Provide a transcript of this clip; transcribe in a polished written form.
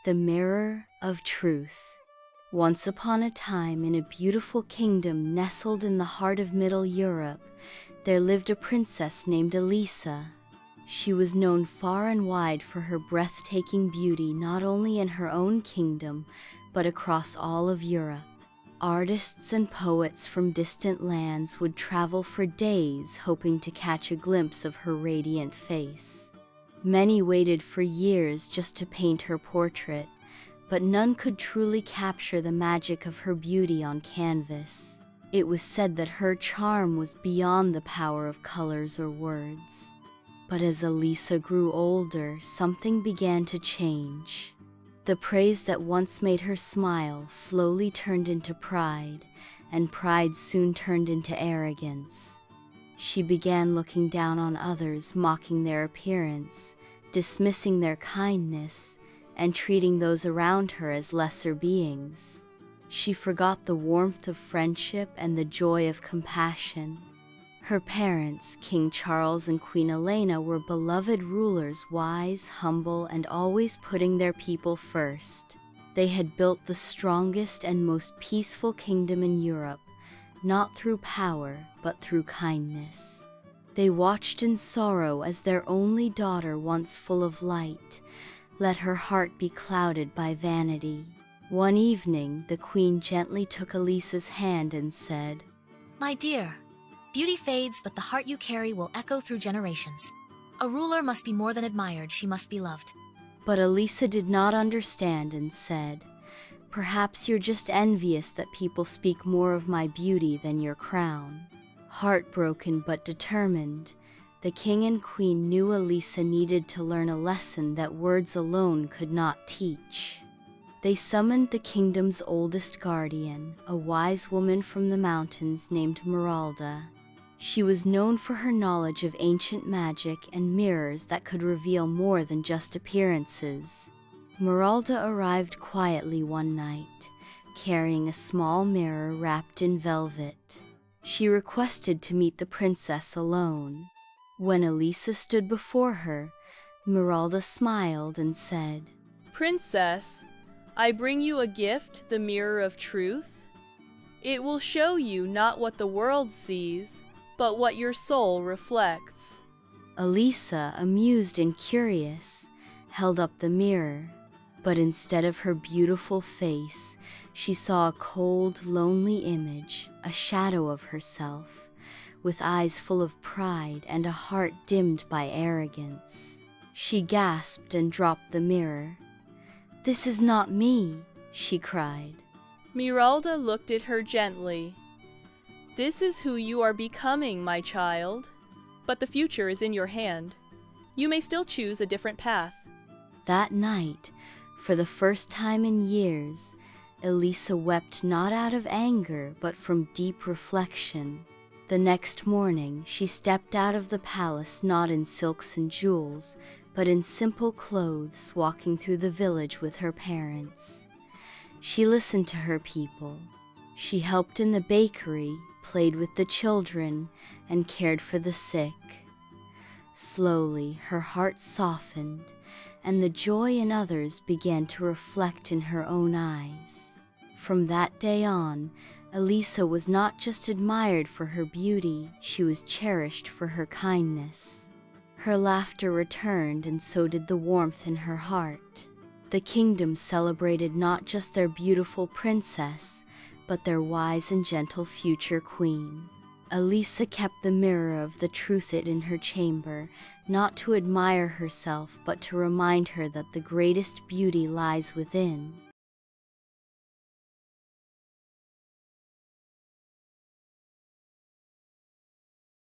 The Mirror of Truth. Once upon a time, in a beautiful kingdom nestled in the heart of Middle Europe, there lived a princess named Elisa. She was known far and wide for her breathtaking beauty, not only in her own kingdom, but across all of Europe. Artists and poets from distant lands would travel for days hoping to catch a glimpse of her radiant face. Many waited for years just to paint her portrait, but none could truly capture the magic of her beauty on canvas. It was said that her charm was beyond the power of colors or words. But as Elisa grew older, something began to change. The praise that once made her smile slowly turned into pride, and pride soon turned into arrogance. She began looking down on others, mocking their appearance, dismissing their kindness, and treating those around her as lesser beings. She forgot the warmth of friendship and the joy of compassion. Her parents, King Charles and Queen Elena, were beloved rulers, wise, humble, and always putting their people first. They had built the strongest and most peaceful kingdom in Europe, not through power, but through kindness. They watched in sorrow as their only daughter, once full of light, let her heart be clouded by vanity. One evening, the queen gently took Elisa's hand and said, "My dear, beauty fades, but the heart you carry will echo through generations. A ruler must be more than admired, she must be loved." But Elisa did not understand and said, "Perhaps you're just envious that people speak more of my beauty than your crown." Heartbroken but determined, the king and queen knew Elisa needed to learn a lesson that words alone could not teach. They summoned the kingdom's oldest guardian, a wise woman from the mountains named Meralda. She was known for her knowledge of ancient magic and mirrors that could reveal more than just appearances. Meralda arrived quietly one night, carrying a small mirror wrapped in velvet. She requested to meet the princess alone. When Elisa stood before her, Meralda smiled and said, "Princess, I bring you a gift, the Mirror of Truth. It will show you not what the world sees, but what your soul reflects." Elisa, amused and curious, held up the mirror, but instead of her beautiful face, she saw a cold, lonely image, a shadow of herself, with eyes full of pride and a heart dimmed by arrogance. She gasped and dropped the mirror. "This is not me," she cried. Meralda looked at her gently. "This is who you are becoming, my child. But the future is in your hand. You may still choose a different path." That night, for the first time in years, Elisa wept not out of anger but from deep reflection. The next morning, she stepped out of the palace not in silks and jewels, but in simple clothes, walking through the village with her parents. She listened to her people. She helped in the bakery, played with the children, and cared for the sick. Slowly, her heart softened, and the joy in others began to reflect in her own eyes. From that day on, Elisa was not just admired for her beauty, she was cherished for her kindness. Her laughter returned, and so did the warmth in her heart. The kingdom celebrated not just their beautiful princess, but their wise and gentle future queen. Elisa kept the mirror of the truth in her chamber, not to admire herself, but to remind her that the greatest beauty lies within.